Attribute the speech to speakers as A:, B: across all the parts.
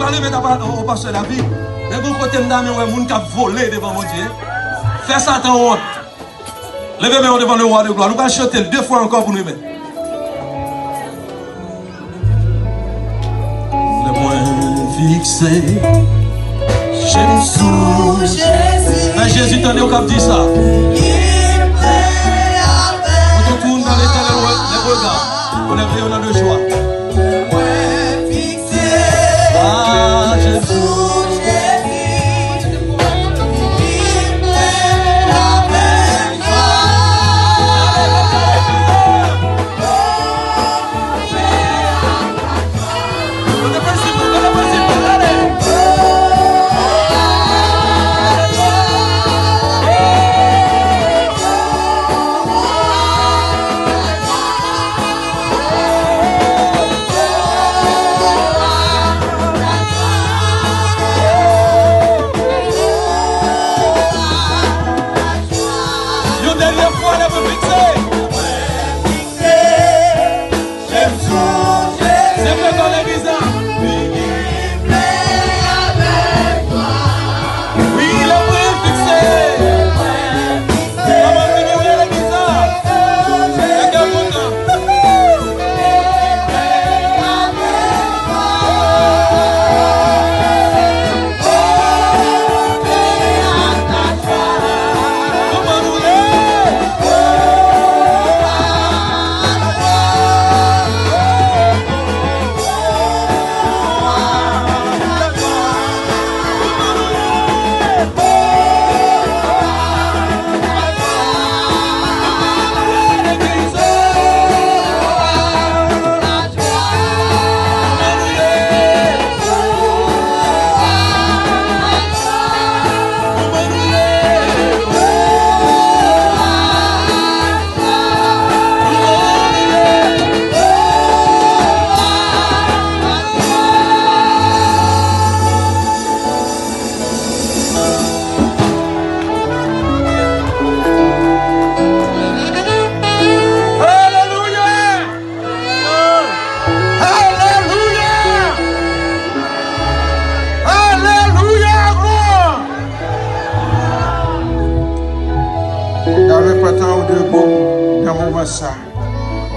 A: arriver au pasteur David. Mais vous côté d'âme, ouais, moun qui a volé devant mon Dieu. Fais ça en honte. Levez-moi devant le roi de gloire. Nous allons chanter 2 fois encore pour nous mettre. Le mwen fixé. Jésus. Mais Jésus t'en est au cap dit ça. On tourne dans l'éternel les regards. On est on a le choix. Ah, Jésus.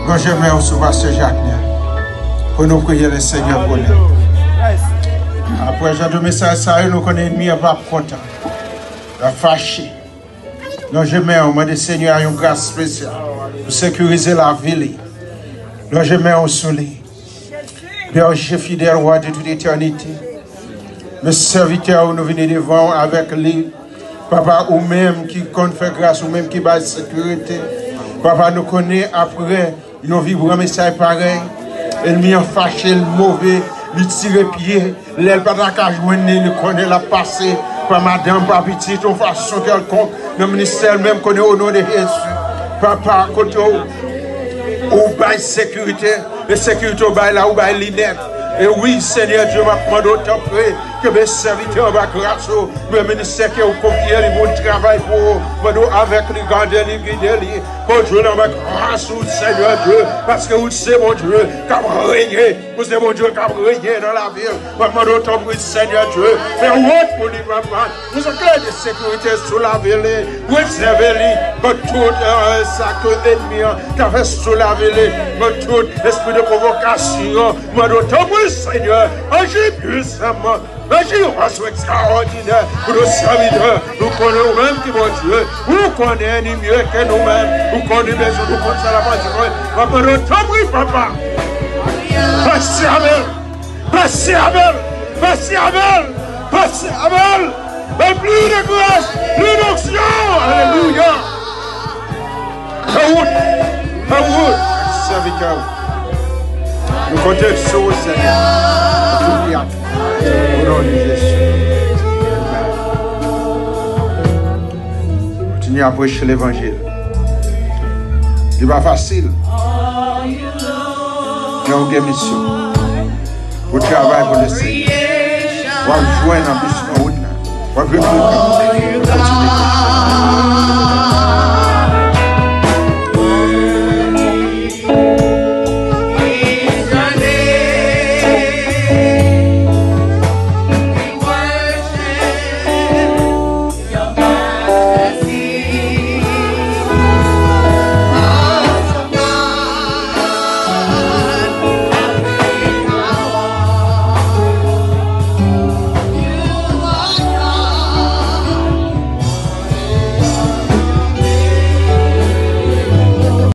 B: Quand je mets au Sébastien Jacques pour nous prier le Seigneur pour nous. Après, j'ai donné ça, nous connaissons mieux pas content. La fâché. Donc je mets au nom du Seigneur une grâce spéciale pour sécuriser la ville. Donc je mets au soleil. Berger fidèle, roi de toute éternité. Mes serviteurs, nous venons devant avec lui. Papa, ou même qui compte faire grâce, ou même qui bat sécurité. Papa, nous connaît après, nous vivons un message pareil. Elle m'y a fâché, le mauvais, lui tire pied, l'aile pas d'à joindre, nous connaît la passé. Pas madame, pas petit, ton façon quelconque. Le ministère même connaît au nom de Jésus. Papa, côté ou bail sécurité, la sécurité au bail là, ou bail l'inette. Et oui, Seigneur Dieu, m'a demandé autant près que mes serviteurs va grâce au ministère qui ont confié le bon travail pour avec les garder, les guider, pour Dieu, dans ma grâce au Seigneur Dieu, parce que vous c'est mon Dieu, qui a régné, vous c'est mon Dieu qui a régné dans la ville. M'a demandé autant près, Seigneur Dieu, faire honte pour les mamans, nous avons clair de sécurité sur la ville, vous observez pour tout ça que l'ennemi a fait sur la ville, pour tout esprit de provocation, m'a demandé autant près, Seigneur, agis puissamment. Agis en façon extraordinaire pour nos serviteurs. Nous connaissons même qui mon Dieu. Nous connaissons ni mieux que nous-mêmes. Nous connaissons bien sûr, nous connaissons la parole. Papa, nous t'en prie, papa. Passez Abel. Passez Abel. Passez Abel. Passez Abel. Mais plus de grâce, plus d'onction. Alléluia. Aoud. Serviteur. Nous comptons sur le Seigneur. Au nom de Jésus. Continuez à prêcher l'évangile. Ce n'est pas facile. Il y a une mission. Vous travaillez pour le Seigneur. Vous joignez en plus de route. Vous venez